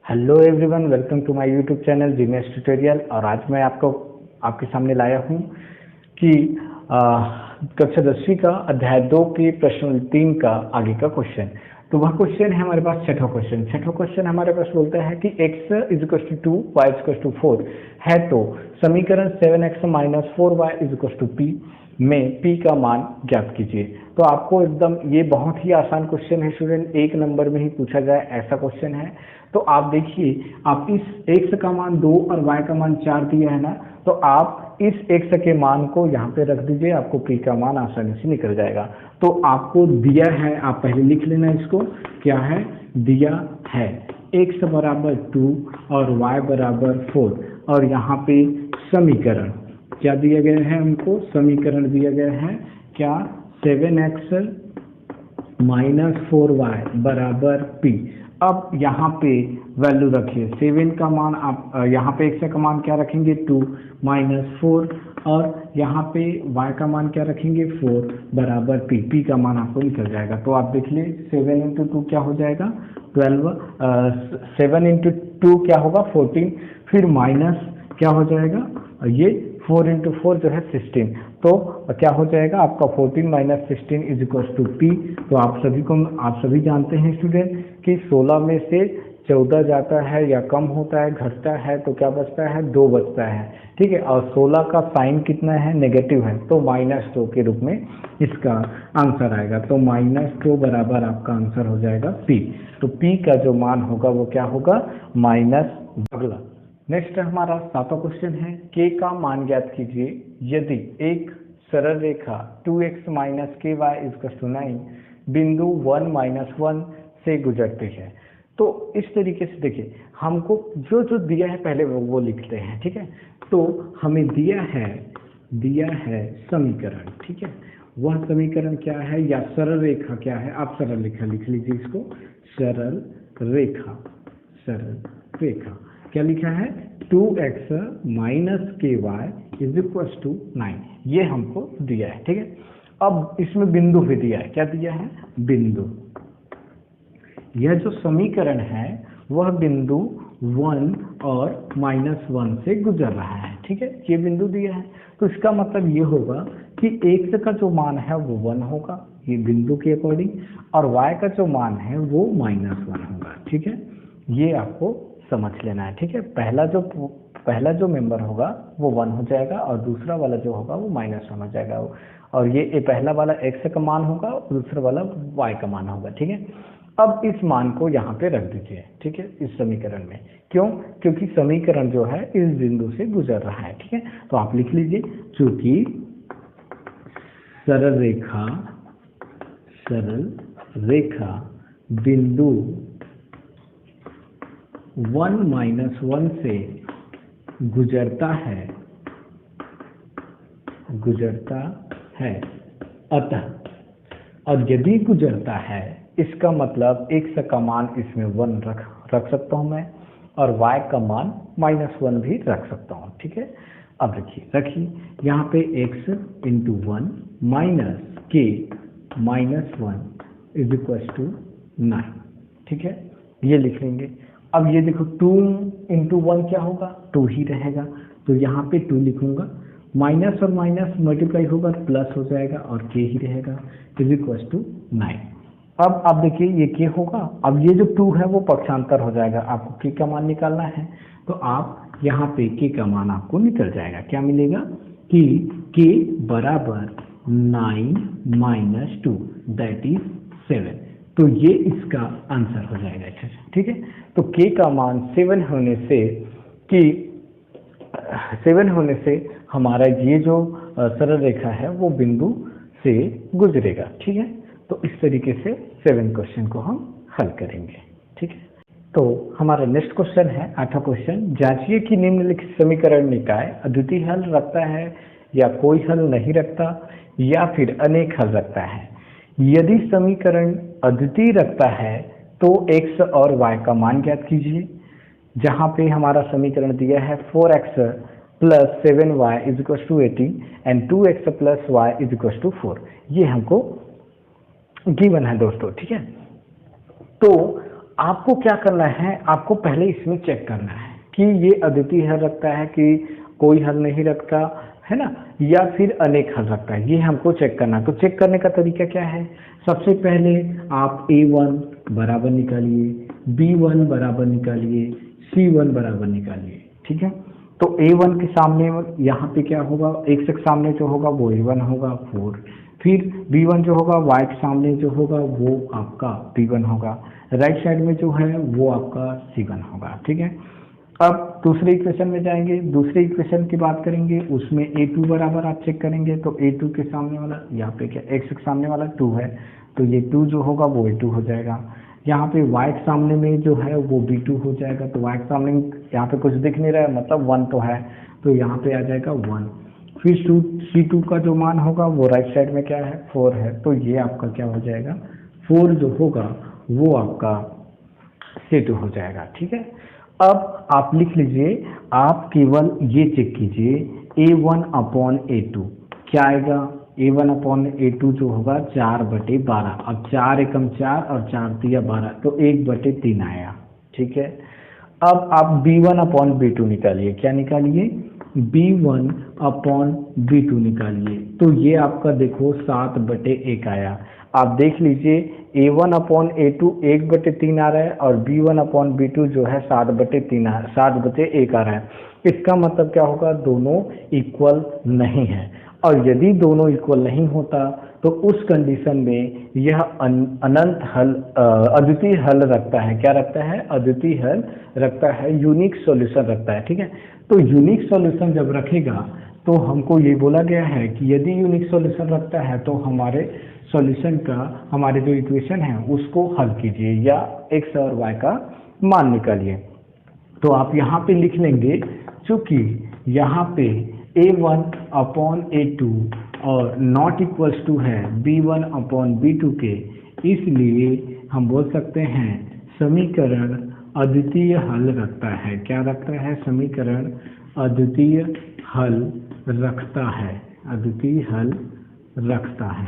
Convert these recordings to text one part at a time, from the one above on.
Hello everyone, welcome to my YouTube channel genius tutorial. और आज मैं आपके सामने लाया हूँ कि कक्षा 10वीं का अध्याय 2 के प्रश्न 3 का आगे का क्वेश्चन। तो वह क्वेश्चन है हमारे पास छठा क्वेश्चन हमारे पास बोलता है कि x = 2 y = 4 है तो समीकरण 7x - 4y = p में p का मान ज्ञात कीजिए। तो आपको एकदम ये बहुत ही आसान क्वेश्चन है स्टूडेंट, एक नंबर में ही पूछा जाए ऐसा क्वेश्चन है। तो आप देखिए, आप इस x का मान 2 और y का मान 4 दिया है ना, तो आप इस x के मान को यहाँ पे रख दीजिए, आपको p का मान आसानी से निकल जाएगा। तो आपको दिया है, आप पहले लिख लेना इसको, क्या है दिया है x बराबर 2 और y बराबर 4, और यहाँ पे समीकरण क्या दिया गया है, हमको समीकरण दिया गया है क्या 7x - 4y बराबर p। अब यहाँ पे वैल्यू रखिए 7 का मान, आप यहाँ पे x का मान क्या रखेंगे 2 - 4, और यहाँ पे y का मान क्या रखेंगे 4 बराबर p का मान आपको निकल जाएगा। तो आप देख लिए 7 × 2 क्या हो जाएगा 12, 7 × 2 क्या होगा 14, फिर माइनस क्या हो जाएगा ये 4 × 4 जो है 16, तो क्या हो जाएगा आपका 14 - 16 = p। तो आप सभी जानते हैं स्टूडेंट कि 16 में से 14 जाता है या कम होता है, घटता है, तो क्या बचता है 2 बचता है, ठीक है। और 16 का साइन कितना है नेगेटिव है, तो -2 के रूप में इसका आंसर आएगा। तो -2 बराबर आपका आंसर हो जाएगा p। तो p का जो मान होगा वो क्या होगा अगला नेक्स्ट हमारा 7वां क्वेश्चन है, k का मान ज्ञात कीजिए यदि एक सरल रेखा 2x - ky = 9 बिंदु 1 - 1 से गुजरती है। तो इस तरीके से देखिए, हमको जो दिया है पहले वो लिखते हैं, ठीक है। तो हमें दिया है समीकरण, ठीक है। वह समीकरण क्या है या सरल रेखा क्या है, आप सरल रेखा लिख लीजिए इसको, सरल रेखा क्या लिखा है 2x - ky = 9, ये हमको दिया है, ठीक है। अब इसमें बिंदु भी दिया है, क्या दिया है बिंदु। यह जो समीकरण है वह बिंदु 1 और -1 से गुजर रहा है, ठीक है। ये बिंदु दिया है, तो इसका मतलब ये होगा कि x का जो मान है वो 1 होगा ये बिंदु के अकॉर्डिंग, और y का जो मान है वो -1 होगा, ठीक है। ये आपको समझ लेना है, ठीक है। पहला जो मेंबर होगा वो 1 हो जाएगा और दूसरा वाला जो होगा वो -1 हो जाएगा, और ये पहला वाला x का मान होगा और दूसरा वाला y का मान होगा, ठीक है। अब इस मान को यहाँ पे रख दीजिए, ठीक है, इस समीकरण में। क्यों? क्योंकि समीकरण जो है इस बिंदु से गुजर रहा है, ठीक है। तो आप लिख लीजिए, चूंकि सरल रेखा बिंदु 1 - 1 से गुजरता है अतः, और यदि गुजरता है इसका मतलब x का मान इसमें 1 रख सकता हूं मैं, और y का मान -1 भी रख सकता हूं, ठीक है। अब रखिए यहाँ पे x × 1 - k - 1 = 9, ठीक है, ये लिख लेंगे। अब ये देखो 2 × 1 क्या होगा 2 ही रहेगा, तो यहाँ पे 2 लिखूंगा, माइनस और माइनस मल्टीप्लाई होगा प्लस हो जाएगा और k ही रहेगा = 9। अब आप देखिए ये k होगा, अब ये जो 2 है वो पक्षांतर हो जाएगा, आपको k का मान निकालना है, तो आप यहाँ पे k का मान आपको निकल जाएगा, क्या मिलेगा कि k बराबर 9 - 2 दैट इज 7। तो ये इसका आंसर हो जाएगा, ठीक है। तो k का मान 7 होने से हमारा ये जो सरल रेखा है वो बिंदु से गुजरेगा, ठीक है। तो इस तरीके से 7 क्वेश्चन को हम हल करेंगे, ठीक है। तो हमारा नेक्स्ट क्वेश्चन है 8वां क्वेश्चन, जांचिए कि निम्नलिखित समीकरण निकाय अद्वितीय हल रखता है या कोई हल नहीं रखता या फिर अनेक हल रखता है। यदि समीकरण अद्वितीय रखता है तो x और y का मान ज्ञात कीजिए। जहां पे हमारा समीकरण दिया है 4x + 7y = 18 and 2x + y = 4, ये हमको गिवन है दोस्तों, ठीक है। तो आपको क्या करना है, आपको पहले इसमें चेक करना है कि ये अद्वितीय हल रखता है कि कोई हल नहीं रखता है ना, या फिर अनेक हल रखता है, ये हमको चेक करना है। तो चेक करने का तरीका क्या है, सबसे पहले आप a1 बराबर निकालिए, b1 बराबर निकालिए, c1 बराबर निकालिए। ठीक है, तो a1 के सामने यहाँ पे क्या होगा, x के सामने जो होगा वो a1 होगा 4, फिर b1 जो होगा y के सामने जो होगा वो आपका b1 होगा, राइट साइड में जो है वो आपका c1 होगा। ठीक है, अब दूसरे इक्वेशन में जाएंगे, दूसरे इक्वेशन की बात करेंगे, उसमें a2 बराबर आप चेक करेंगे, तो a2 के सामने वाला यहाँ पे क्या, x के सामने वाला 2 है, तो ये 2 जो होगा वो a2 हो जाएगा। यहाँ पे y के सामने में जो है वो b2 हो जाएगा, तो y के सामने यहाँ पे कुछ दिख नहीं रहा है, मतलब 1 तो है, तो यहाँ पे आ जाएगा 1। फिर c2 का जो मान होगा वो राइट साइड में क्या है, 4 है, तो ये आपका क्या हो जाएगा, 4 जो होगा वो आपका c2 हो जाएगा। ठीक है, अब आप लिख लीजिए, आप केवल ये चेक कीजिए a1 अपॉन a2 क्या आएगा, a1 अपॉन a2 जो होगा 4/12, अब 4 एकम 4 और 4 तिया 12, तो 1/3 आया। ठीक है, अब आप b1 अपॉन b2 निकालिए, क्या निकालिए, b1 अपॉन b2 निकालिए, तो ये आपका देखो 7/1 आया। आप देख लीजिए a1 अपॉन a2 1/3 आ रहा है और b1 अपॉन b2 जो है 7/1 आ रहा है। इसका मतलब क्या होगा, दोनों इक्वल नहीं है, और यदि दोनों इक्वल नहीं होता तो उस कंडीशन में यह अनंत हल अद्वितीय हल रखता है। क्या रखता है, अद्वितीय हल रखता है, यूनिक सॉल्यूशन रखता है। ठीक है, तो यूनिक सॉल्यूशन जब रखेगा तो हमको ये बोला गया है कि यदि यूनिक सॉल्यूशन रखता है तो हमारे सॉल्यूशन का, हमारे जो इक्वेशन है उसको हल कीजिए या x और y का मान निकालिए। तो आप यहाँ पे लिख लेंगे, चूंकि यहाँ पे a1 अपॉन a2 और नॉट इक्वल्स टू है b1 अपॉन b2 के, इसलिए हम बोल सकते हैं समीकरण अद्वितीय हल रखता है। क्या रखता है, समीकरण अद्वितीय हल रखता है, अद्वितीय हल रखता है।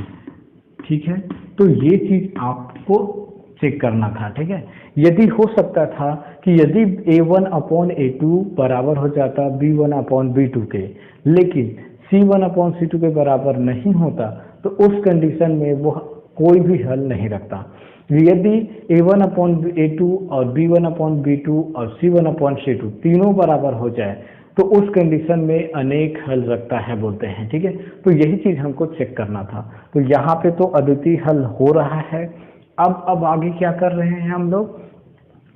ठीक है, तो ये चीज आपको चेक करना था। ठीक है, यदि हो सकता था कि यदि a1 अपॉन a2 बराबर हो जाता b1 अपॉन b2 के, लेकिन c1 अपॉन c2 के बराबर नहीं होता, तो उस कंडीशन में वो कोई भी हल नहीं रखता। यदि a1 अपॉन a2 और b1 अपॉन b2 और c1 अपॉन c2 तीनों बराबर हो जाए तो उस कंडीशन में अनेक हल रखता है बोलते हैं। ठीक है, तो यही चीज हमको चेक करना था। तो यहाँ पे तो अद्वितीय हल हो रहा है। अब आगे क्या कर रहे हैं हम लोग,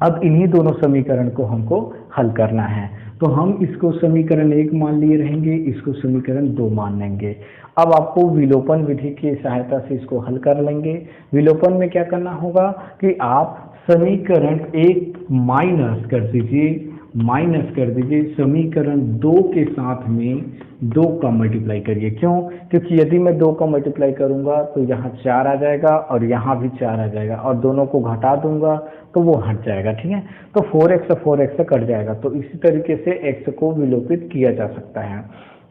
अब इन्हीं दोनों समीकरण को हमको हल करना है। तो हम इसको समीकरण 1 मान लिए रहेंगे, इसको समीकरण 2 मान लेंगे। अब आपको विलोपन विधि की सहायता से इसको हल कर लेंगे। विलोपन में क्या करना होगा कि आप समीकरण 1 माइनस कर दीजिए समीकरण 2 के साथ में 2 का मल्टीप्लाई करिए। क्यों, क्योंकि यदि मैं 2 का मल्टीप्लाई करूंगा तो यहाँ 4 आ जाएगा और यहाँ भी 4 आ जाएगा, और दोनों को घटा दूंगा तो वो हट जाएगा। ठीक है, तो 4x कट जाएगा, तो इसी तरीके से x को विलोपित किया जा सकता है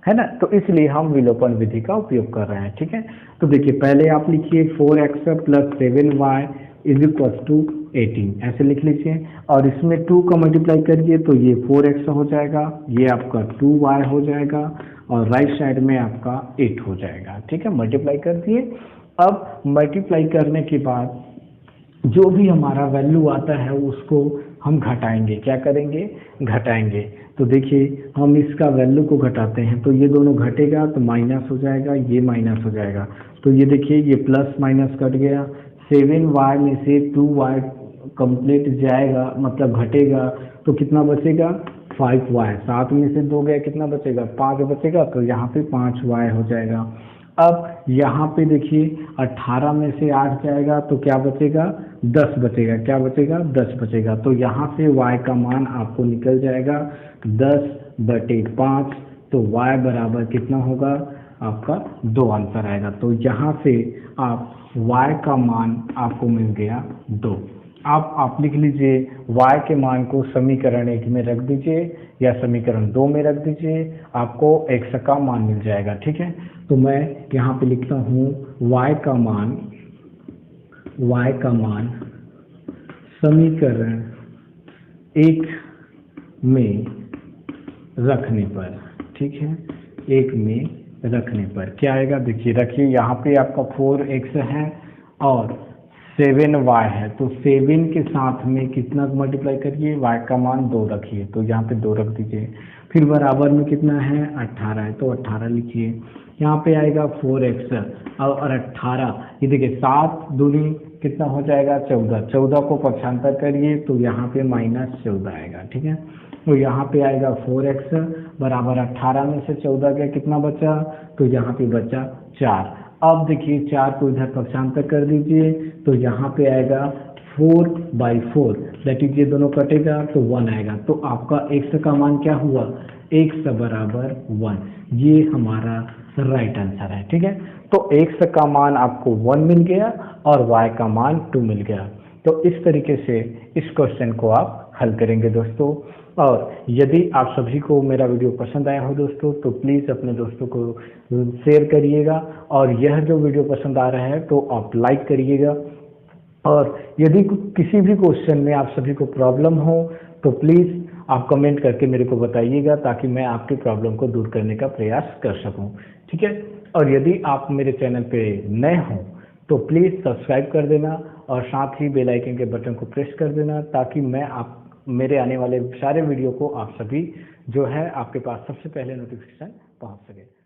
ना। तो इसलिए हम विलोपन विधि का उपयोग कर रहे हैं। ठीक है, तो देखिए पहले आप लिखिए 4x plus 7y is equal to 18, ऐसे लिख लीजिए, और इसमें 2 का मल्टीप्लाई करिए तो ये 4x हो जाएगा, ये आपका 2y हो जाएगा, और राइट साइड में आपका 8 हो जाएगा। ठीक है, मल्टीप्लाई कर दिए। अब मल्टीप्लाई करने के बाद जो भी हमारा वैल्यू आता है उसको हम घटाएंगे। क्या करेंगे, घटाएंगे। तो देखिए हम इसका वैल्यू को घटाते हैं, तो ये दोनों घटेगा तो माइनस हो जाएगा, ये माइनस हो जाएगा, तो ये देखिए ये प्लस माइनस कट गया, 7y में से 2y कंप्लीट जाएगा, मतलब घटेगा, तो कितना बचेगा 5y, 7 में से 2 गया, कितना बचेगा 5 बचेगा, तो यहाँ पे 5y हो जाएगा। अब यहाँ पे देखिए 18 में से 8 जाएगा तो क्या बचेगा 10 बचेगा, क्या बचेगा 10 बचेगा, तो यहाँ से y का मान आपको निकल जाएगा 10/5, तो y बराबर कितना होगा आपका 2 आंसर आएगा। तो यहाँ से आप y का मान आपको मिल गया 2। आप लिख लीजिए y के मान को समीकरण 1 में रख दीजिए या समीकरण 2 में रख दीजिए, आपको x का मान मिल जाएगा। ठीक है, तो मैं यहाँ पे लिखता हूँ y का मान समीकरण एक में रखने पर, ठीक है, एक में रखने पर क्या आएगा? देखिए रखिए, यहाँ पे आपका 4x है और 7y है, तो 7 के साथ में कितना मल्टीप्लाई करिए? y का मान 2 रखिए, तो यहाँ पे 2 रख दीजिए। फिर बराबर में कितना है? 18 है, तो 18 लिखिए। यहाँ पे आएगा 4x और 18, ये देखिए 7 दूनी कितना हो जाएगा? 14। 14 को पक्षांतर करिए तो यहाँ पे -14 आएगा, ठीक है। तो यहाँ पे आएगा 4x बराबर 18 में से 14 गया, कितना बचा? तो यहाँ पे बचा 4। अब देखिए 4 को इधर पक्षांतर कर दीजिए, तो यहाँ पे आएगा 4/4, दैट इज ये दोनों कटेगा तो 1 आएगा। तो आपका x का मान क्या हुआ? x बराबर 1, ये हमारा राइट आंसर है, ठीक है। तो x का मान आपको 1 मिल गया और y का मान 2 मिल गया। तो इस तरीके से इस क्वेश्चन को आप हल करेंगे दोस्तों। और यदि आप सभी को मेरा वीडियो पसंद आया हो दोस्तों, तो प्लीज़ अपने दोस्तों को शेयर करिएगा, और यह जो वीडियो पसंद आ रहा है तो आप लाइक करिएगा। और यदि किसी भी क्वेश्चन में आप सभी को प्रॉब्लम हो तो प्लीज़ आप कमेंट करके मेरे को बताइएगा, ताकि मैं आपकी प्रॉब्लम को दूर करने का प्रयास कर सकूं, ठीक है। और यदि आप मेरे चैनल पे नए हों तो प्लीज़ सब्सक्राइब कर देना और साथ ही बेल आइकन के बटन को प्रेस कर देना, ताकि मैं आप मेरे आने वाले सारे वीडियो को आप सभी जो है आपके पास सबसे पहले नोटिफिकेशन पहुंच सके।